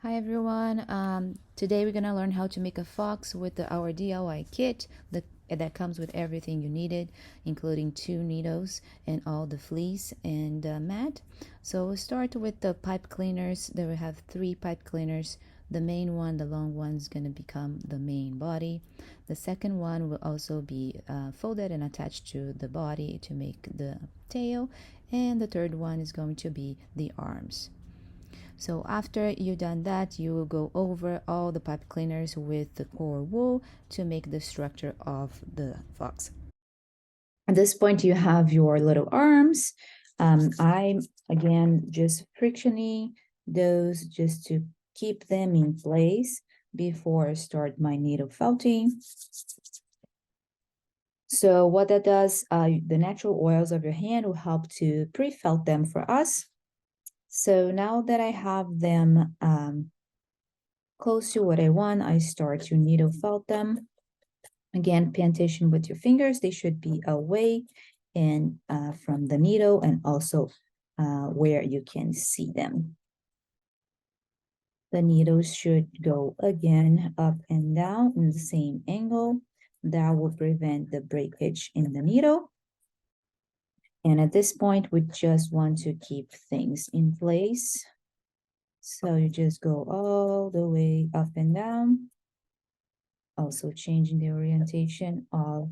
Hi everyone. Today we're gonna learn how to make a fox with our DIY kit that comes with everything you needed, including 2 needles and all the fleece and mat. So we'll start with the pipe cleaners. There we have 3 pipe cleaners. The main one, the long one, is gonna become the main body. The second one will also be folded and attached to the body to make the tail, and the third one is going to be the arms. So after you've done that, you will go over all the pipe cleaners with the core wool to make the structure of the fox. At this point, you have your little arms. I'm again just frictioning those just to keep them in place before I start my needle felting. So what that does, the natural oils of your hand will help to pre-felt them for us. So now that I have them close to what I want, I start to needle felt them. Again, pay attention with your fingers. They should be away and from the needle, and also where you can see them. The needles should go again up and down in the same angle. That will prevent the breakage in the needle. And at this point, we just want to keep things in place. So you just go all the way up and down. Also changing the orientation of,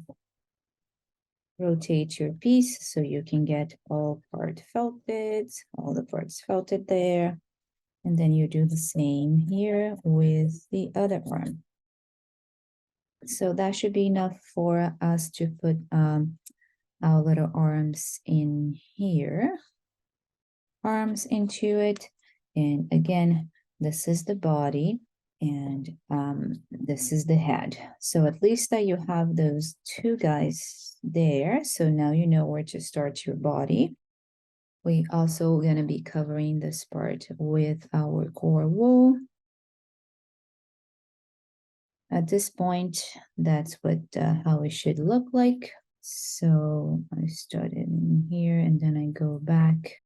rotate your piece so you can get all the parts felted there. And then you do the same here with the other arm. So that should be enough for us to put our little arms in here. Arms into it. And again, this is the body. And this is the head. So at least that you have those 2 guys there. So now you know where to start your body. We also gonna be covering this part with our core wool. At this point, that's what how it should look like. So I started in here and then I go back.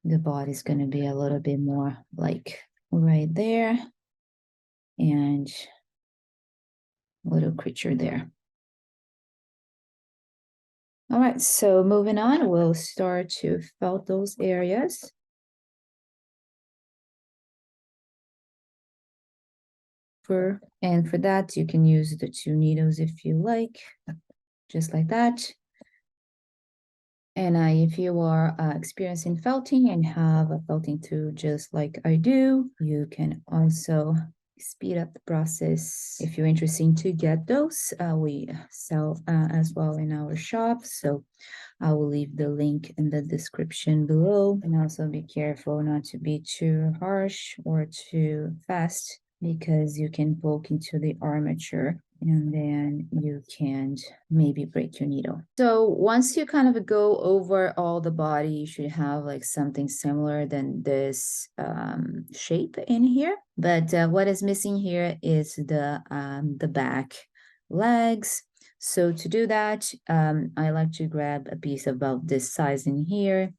The body's going to be a little bit more like right there, and little creature there. All right, so moving on, we'll start to felt those areas. And for that, you can use the 2 needles if you like, just like that. And if you are experiencing felting and have a felting tool just like I do, you can also speed up the process. If you're interested to get those, we sell as well in our shop. So I will leave the link in the description below. And also be careful not to be too harsh or too fast, because you can poke into the armature and then you can maybe break your needle. So once you kind of go over all the body, you should have like something similar than this shape in here. But what is missing here is the back legs. So to do that, I like to grab a piece about this size in here.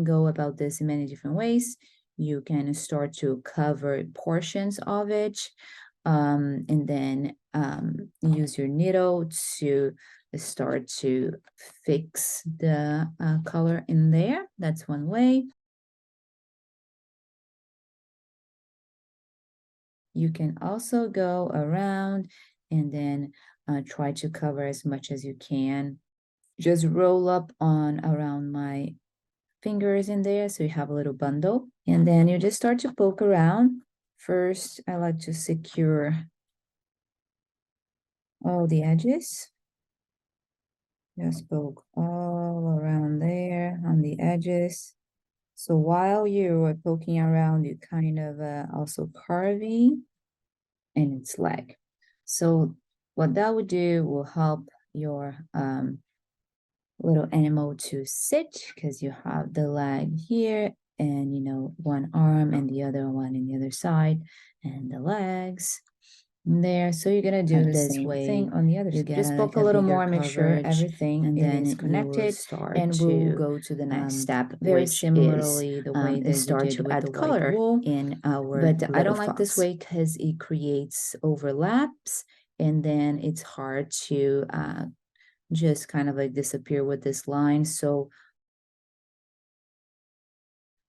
Go about this in many different ways. You can start to cover portions of it, and then use your needle to start to fix the color in there. That's one way. You can also go around and then try to cover as much as you can. Just roll up on around my fingers in there so you have a little bundle, and then you just start to poke around. First, I like to secure all the edges. Just poke all around there on the edges. So while you are poking around, you kind of also carving in its leg. So what that would do will help your little animal to sit, because you have the leg here and one arm and the other one in the other side, and the legs. there. So you're gonna do the same thing on the other side. Just poke a little more, make sure everything and then is connected, and we'll go to the next step, very similarly the way that start to add color in our. But I don't like this way because it creates overlaps, and then it's hard to just kind of like disappear with this line. So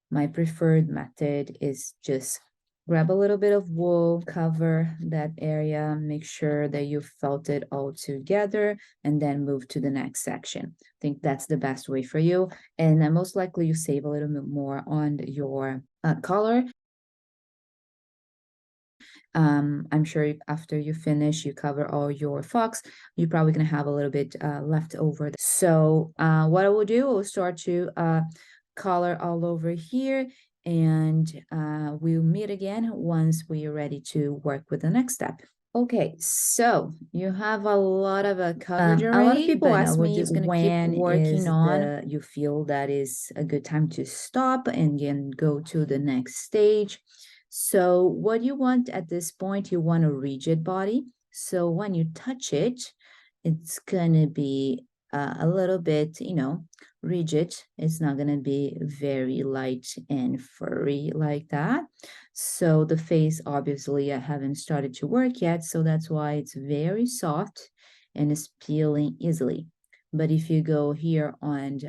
my preferred method is just grab a little bit of wool, cover that area, make sure that you felt it all together, and then move to the next section. I think that's the best way for you. And then most likely you save a little bit more on your color. I'm sure after you finish, you cover all your fox, you're probably gonna have a little bit left over. So what I will do, I will start to color all over here, and we'll meet again once we are ready to work with the next step. Okay, so you have a lot of coverage already. A lot of people ask me when working on you feel that is a good time to stop and then go to the next stage. So what you want at this point, you want a rigid body. So when you touch it, it's gonna be a little bit, rigid. It's not gonna be very light and furry like that. So the face, obviously, I haven't started to work yet, so that's why it's very soft and is peeling easily. But if you go here on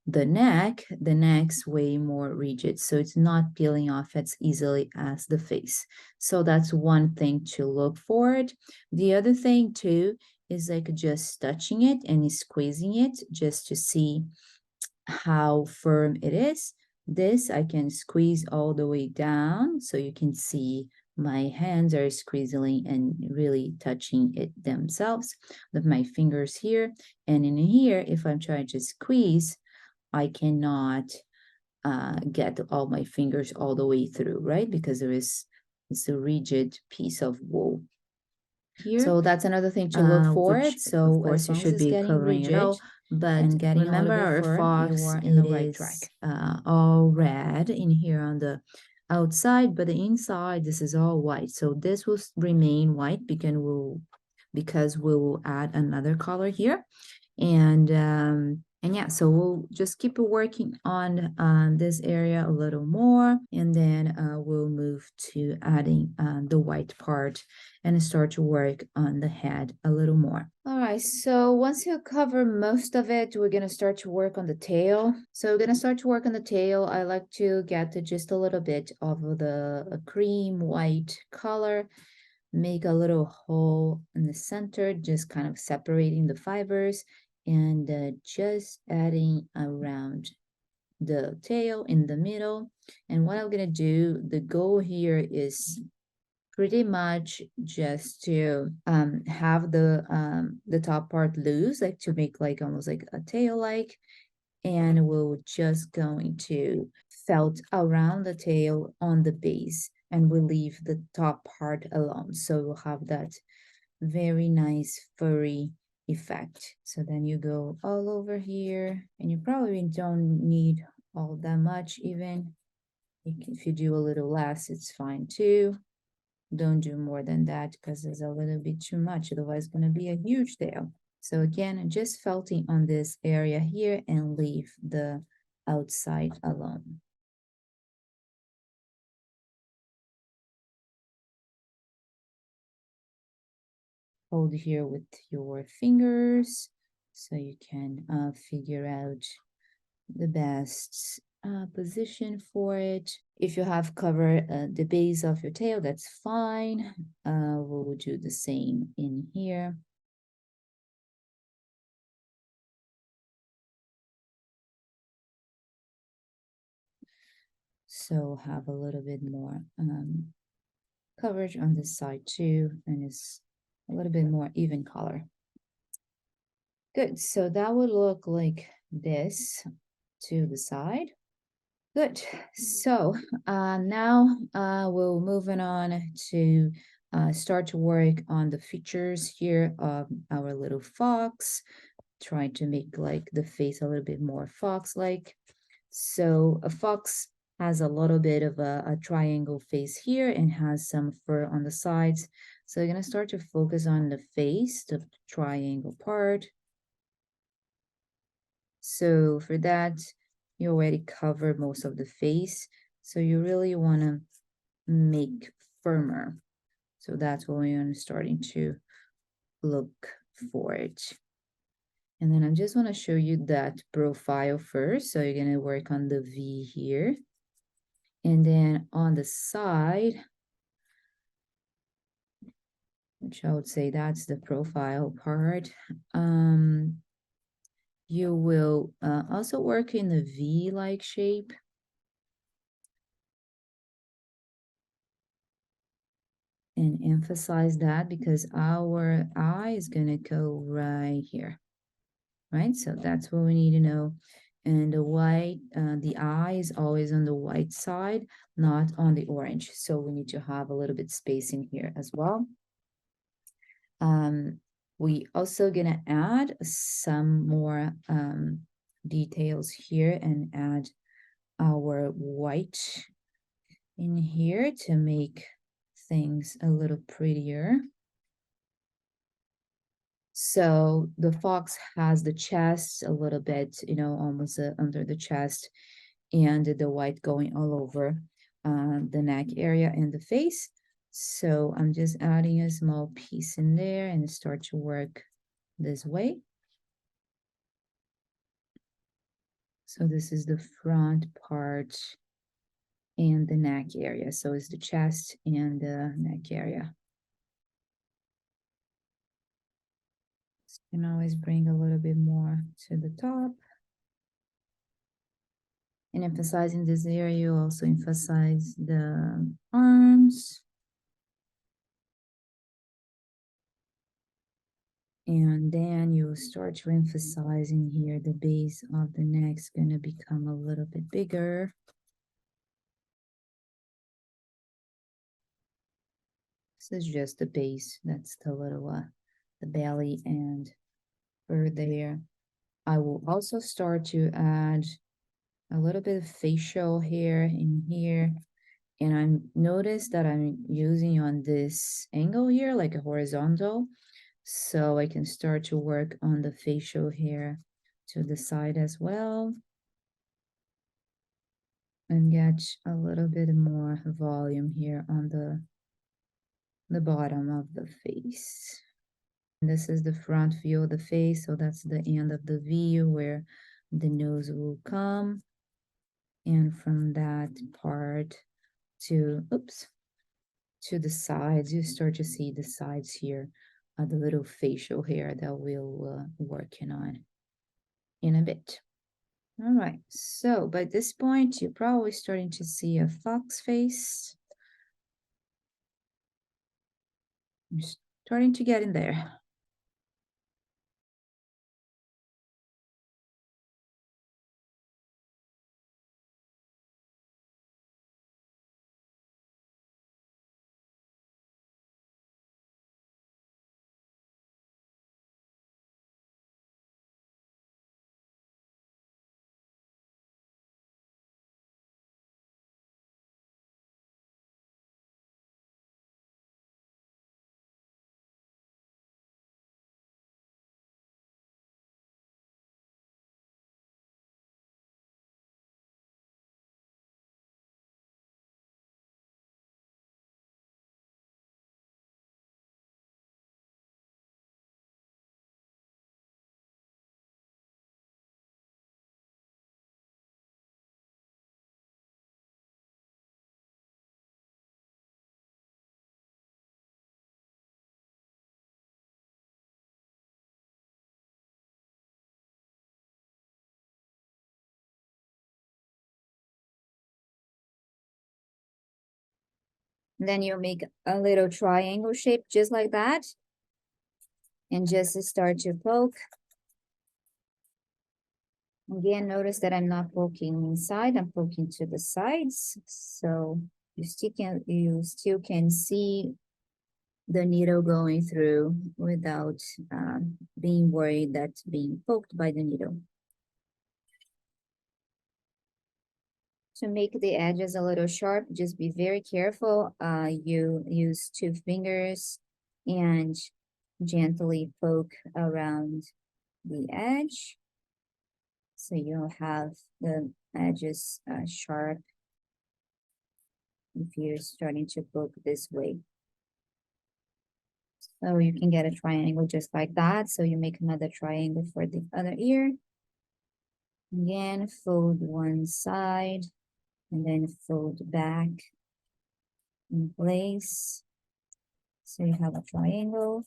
the neck's way more rigid, so it's not peeling off as easily as the face. So that's one thing to look for it. The other thing too is like just touching it and squeezing it just to see how firm it is. This I can squeeze all the way down so you can see my hands are squeezing and really touching it themselves with my fingers here. And in here, if I'm trying to squeeze, I cannot get all my fingers all the way through, right? Because it's a rigid piece of wool here. So that's another thing to look for it. So of course you should be covering it all, but remember our fox, it is all red in here on the outside, but the inside, this is all white. So this will remain white because we'll add another color here. And yeah, so we'll just keep working on this area a little more, and then we'll move to adding the white part and start to work on the head a little more. All right, so once you cover most of it, we're gonna start to work on the tail. So we're gonna start to work on the tail. I like to get just a little bit of the cream white color, make a little hole in the center, just kind of separating the fibers, and just adding around the tail in the middle. And what I'm gonna do, the goal here is pretty much just to have the top part loose, like to make like almost like a tail like, and we're just going to felt around the tail on the base, and we'll leave the top part alone. So we'll have that very nice furry effect. So then you go all over here, and you probably don't need all that much even. If you do a little less, it's fine too. Don't do more than that because there's a little bit too much, otherwise it's going to be a huge tail. So again, just felting on this area here and leave the outside alone. Hold here with your fingers so you can figure out the best position for it. If you have covered the base of your tail, that's fine. We'll do the same in here. So have a little bit more coverage on this side too, and it's a little bit more even color. Good, so that would look like this to the side. Good, so now we'll moving on to start to work on the features here of our little fox, trying to make like the face a little bit more fox-like. So a fox has a little bit of a triangle face here and has some fur on the sides. So you're gonna start to focus on the face, the triangle part. So for that, you already covered most of the face. So you really wanna make firmer. So that's what we're starting to look for it. And then I'm just want to show you that profile first. So you're going to work on the V here. And then on the side, which I would say that's the profile part, you will also work in the V-like shape. And emphasize that because our eye is going to go right here, right? So that's what we need to know. And the white, the eye is always on the white side, not on the orange. So we need to have a little bit space in here as well. We also gonna add some more details here and add our white in here to make things a little prettier. So the fox has the chest a little bit, you know, almost under the chest, and the white going all over the neck area and the face. So I'm just adding a small piece in there and start to work this way. So this is the front part and the neck area. So it's the chest and the neck area. So you can always bring a little bit more to the top. And emphasizing this area, you also emphasize the arms. And then you start to emphasize in here, the base of the neck is going to become a little bit bigger. This is just the base. That's the little, the belly and fur there. I will also start to add a little bit of facial hair in here. And I noticed that I'm using on this angle here, like a horizontal. So I can start to work on the facial hair to the side as well. And get a little bit more volume here on the bottom of the face. And this is the front view of the face, so that's the end of the view where the nose will come. And from that part to, oops, to the sides, you start to see the sides here, the little facial hair that we'll working on in a bit. All right, so by this point, you're probably starting to see a fox face. I'm starting to get in there. Then you'll make a little triangle shape just like that. And just start to poke. Again, notice that I'm not poking inside, I'm poking to the sides. So you still can see the needle going through without being worried that being poked by the needle. To make the edges a little sharp, just be very careful. You use 2 fingers and gently poke around the edge. So you'll have the edges sharp if you're starting to poke this way. So you can get a triangle just like that. So you make another triangle for the other ear. Again, fold one side and then fold back in place. So you have a triangle.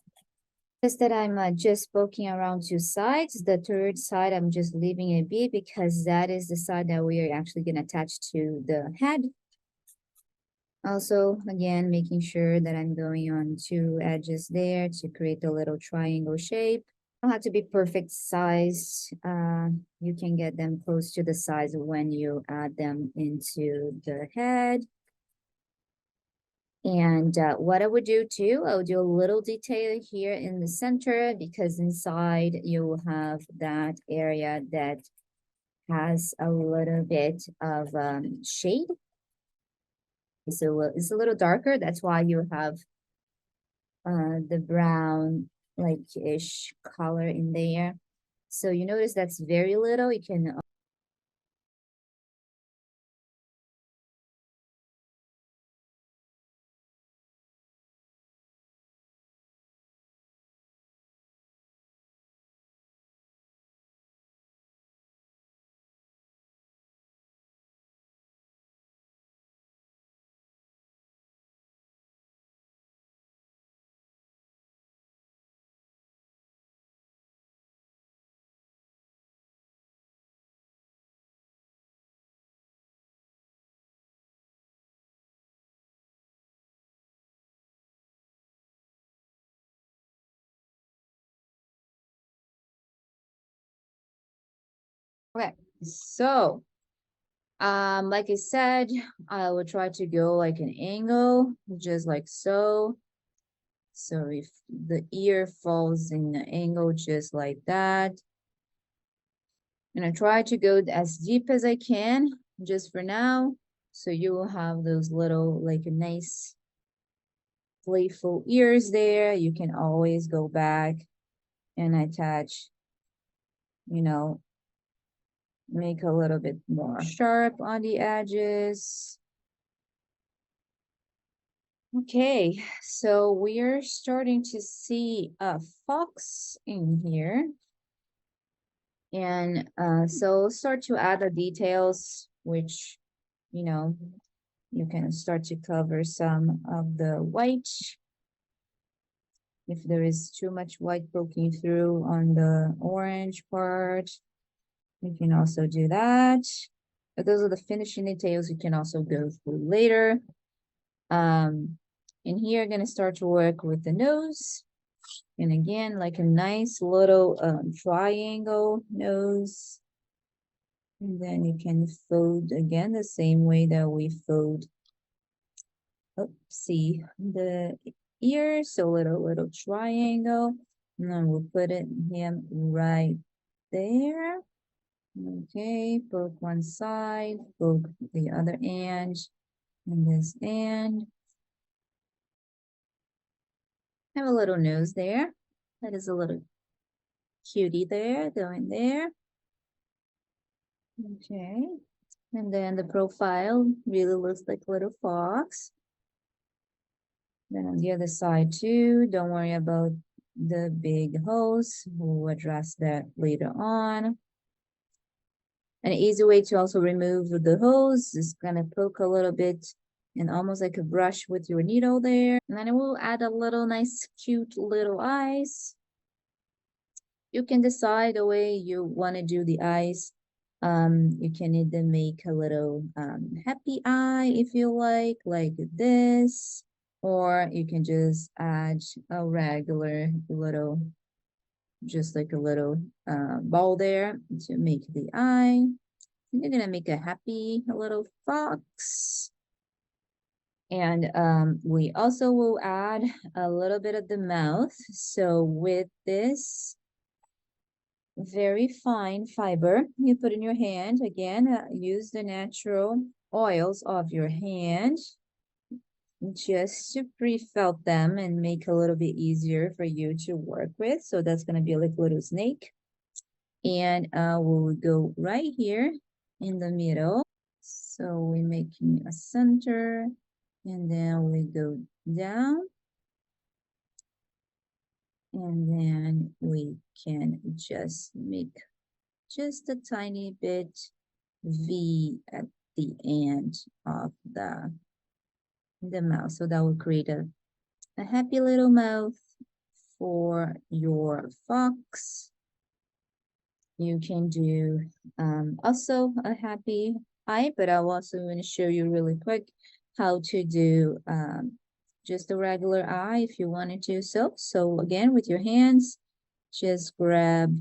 Just that I'm just poking around 2 sides. The third side, I'm just leaving it be because that is the side that we are actually going to attach to the head. Also, again, making sure that I'm going on 2 edges there to create a little triangle shape. Don't have to be perfect size. You can get them close to the size when you add them into the head. And what I would do too, I would do a little detail here in the center because inside you will have that area that has a little bit of shade. So it's a little darker. That's why you have the brown like-ish color in there. So you notice that's very little. You can okay. So like I said, I will try to go like an angle, just like so. So if the ear falls in the angle just like that, and I try to go as deep as I can just for now. So you will have those little like nice playful ears there. You can always go back and attach, you know, make a little bit more sharp on the edges. Okay, so we're starting to see a fox in here. And so start to add the details, which, you know, you can start to cover some of the white. If there is too much white poking through on the orange part, you can also do that. But those are the finishing details you can also go through later. And here, I'm going to start to work with the nose. And again, like a nice little triangle nose. And then you can fold again the same way that we fold, see the ear, so little triangle. And then we'll put him right there. Okay, poke one side, poke the other end, and this end. Have a little nose there. That is a little cutie there, going there. Okay, and then the profile really looks like a little fox. Then on the other side too, don't worry about the big holes. We'll address that later on. An easy way to also remove the hose is gonna poke a little bit and almost like a brush with your needle there. And then it will add a little nice, cute little eyes. You can decide the way you want to do the eyes. You can either make a little happy eye if you like this, or you can just add a regular little, just like a little ball there to make the eye. And you're gonna make a happy little fox. And we also will add a little bit of the mouth. So with this very fine fiber you put in your hand, again, use the natural oils of your hand just to pre-felt them and make a little bit easier for you to work with. So that's going to be like a little snake. And we'll go right here in the middle. So we're making a center, and then we go down, and then we can just make just a tiny bit V at the end of the mouth. So that will create a happy little mouth for your fox. You can do also a happy eye, but I'll also want to show you really quick how to do just a regular eye if you wanted to. So again, with your hands, just grab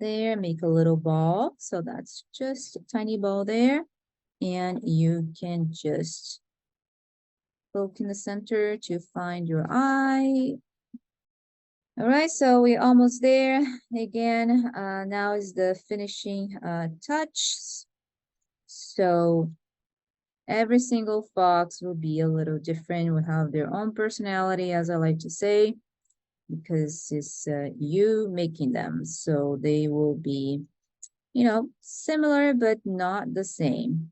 there, make a little ball. So that's just a tiny ball there. And you can just poke in the center to find your eye. All right, so we're almost there. Again, now is the finishing touch. So every single fox will be a little different, will have their own personality, as I like to say, because it's you making them. So they will be, you know, similar, but not the same.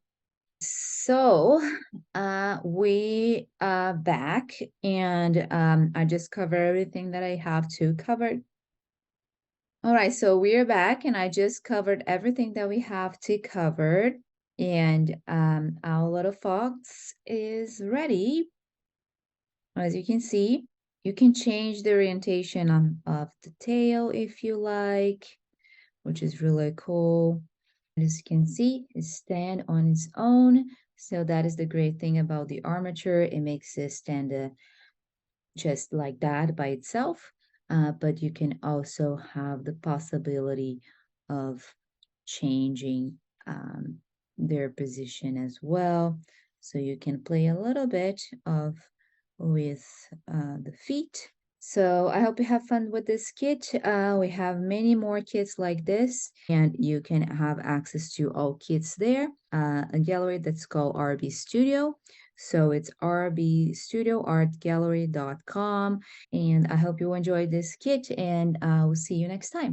So we are back, and I just covered everything that I have to cover. All right, so we're back, and I just covered everything that we have to cover, and our little fox is ready. As you can see, you can change the orientation of the tail if you like, which is really cool. As you can see, it stands on its own. So that is the great thing about the armature. It makes it stand just like that by itself. But you can also have the possibility of changing their position as well. So you can play a little bit of with the feet. So I hope you have fun with this kit. We have many more kits like this, and you can have access to all kits there. A gallery that's called RB Studio. So it's rbstudioartgallery.com. And I hope you enjoyed this kit, and we'll see you next time.